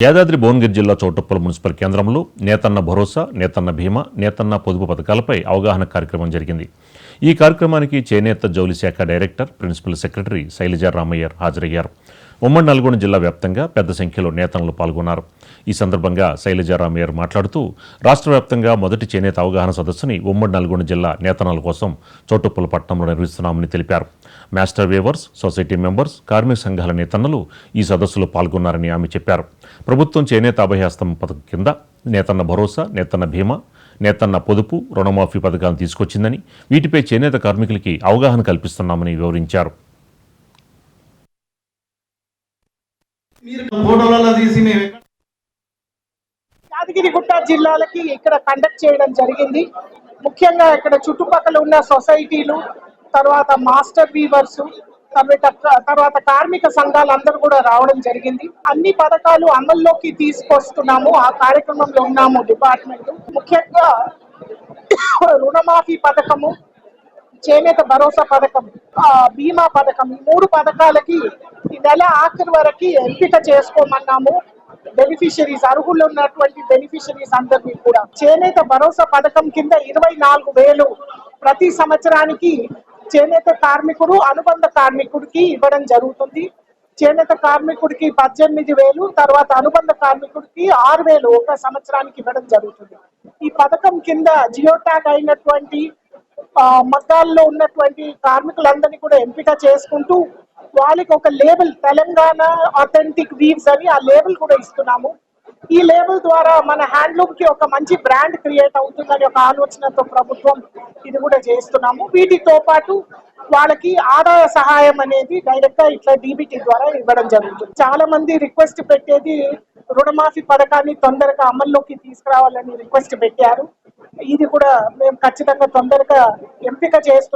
యాదాద్రి భువనగిరి జిల్లా చౌటుప్పల్ మున్సిపల్ కేంద్రంలో నేతన్న భరోసా, నేతన్న భీమా, నేతన్న పొదుపు పథకాలపై అవగాహన కార్యక్రమం జరిగింది. ఈ కార్యక్రమానికి చేనేత జౌలి శాఖ director, principal secretary Shailaja Ramaiah హాజరయ్యారు. ఉమ్మడి నల్గొండ జిల్లా వ్యాప్తంగా పెద్ద సంఖ్యలో నేతన్నలు పాల్గొన్నారు. ఈ సందర్భంగా శైలజా రామయ్య మాట్లాడుతూ రాష్ట్ర వ్యాప్తంగా మొదటి చేనేత అవగాహన సదస్సుని ఉమ్మడి నల్గొండ జిల్లా నేతన్నల కోసం చౌటుప్పల్ పట్టణంలో నిర్వహిస్తున్నామని తెలిపారు. మాస్టర్ వేవర్స్, సొసైటీ మెంబర్స్, కార్మిక సంఘాల నేతన్నలు ఈ సదస్సులో పాల్గొన్నారని ఆమె చెప్పారు. ప్రభుత్వం చేనేత అభయహస్తం పథకం కింద నేతన్న భరోసా, నేతన్న భీమా, నేతన్న పొదుపు, రుణమాఫీ పథకాలను తీసుకొచ్చిందని, వీటిపై చేనేత కార్మికులకి అవగాహన కల్పిస్తున్నామని వివరించారు. యాదగిరిగుట్ట జిల్లాలకి ఇక్కడ కండక్ట్ చేయడం జరిగింది. ముఖ్యంగా ఇక్కడ చుట్టుపక్కల ఉన్న సొసైటీలు, తర్వాత మాస్టర్ వీవర్స్, తర్వాత కార్మిక సంఘాలు అందరూ కూడా రావడం జరిగింది. అన్ని పథకాలు అమల్లోకి తీసుకొస్తున్నాము. ఆ కార్యక్రమంలో ఉన్నాము డిపార్ట్మెంట్. ముఖ్యంగా రుణమాఫీ పథకము, చేనేత భరోసా పథకం, బీమా పథకం, ఈ 3 పథకాలకి ఈ నెల ఆఖరి వరకు ఎంపిక చేసుకోమన్నాము. బెనిఫిషరీస్, అర్హులు ఉన్నటువంటి బెనిఫిషరీస్ అందరినీ కూడా చేనేత భరోసా పథకం కింద 24,000 ప్రతి సంవత్సరానికి చేనేత కార్మికుడు, అనుబంధ కార్మికుడికి ఇవ్వడం జరుగుతుంది. చేనేత కార్మికుడికి 18,000, తర్వాత అనుబంధ కార్మికుడికి 6,000 ఒక సంవత్సరానికి ఇవ్వడం జరుగుతుంది. ఈ పథకం కింద జియో ట్యాగ్ అయినటువంటి మగ్గాల్లో ఉన్నటువంటి కార్మికులందరినీ కూడా ఎంపిక చేసుకుంటూ వాళ్ళకి ఒక లేబుల్, తెలంగాణ ఆథెంటిక్ వీవ్స్ అని ఆ లేబుల్ కూడా ఇస్తున్నాము. ఈ లేబుల్ ద్వారా మన హ్యాండ్లూమ్ కి ఒక మంచి బ్రాండ్ క్రియేట్ అవుతుందని ఒక ఆలోచనతో ప్రభుత్వం ఇది కూడా చేస్తున్నాము. వీటితో పాటు వాళ్ళకి ఆదాయ సహాయం అనేది డైరెక్ట్ గా ఇట్లా డీబీటీ ద్వారా ఇవ్వడం జరుగుతుంది. చాలా మంది రిక్వెస్ట్ పెట్టేది రుణమాఫీ పథకాన్ని తొందరగా అమల్లోకి తీసుకురావాలని రిక్వెస్ట్ పెట్టారు. ఇది కూడా మేము ఖచ్చితంగా తొందరగా ఎంపిక చేస్తున్నాం.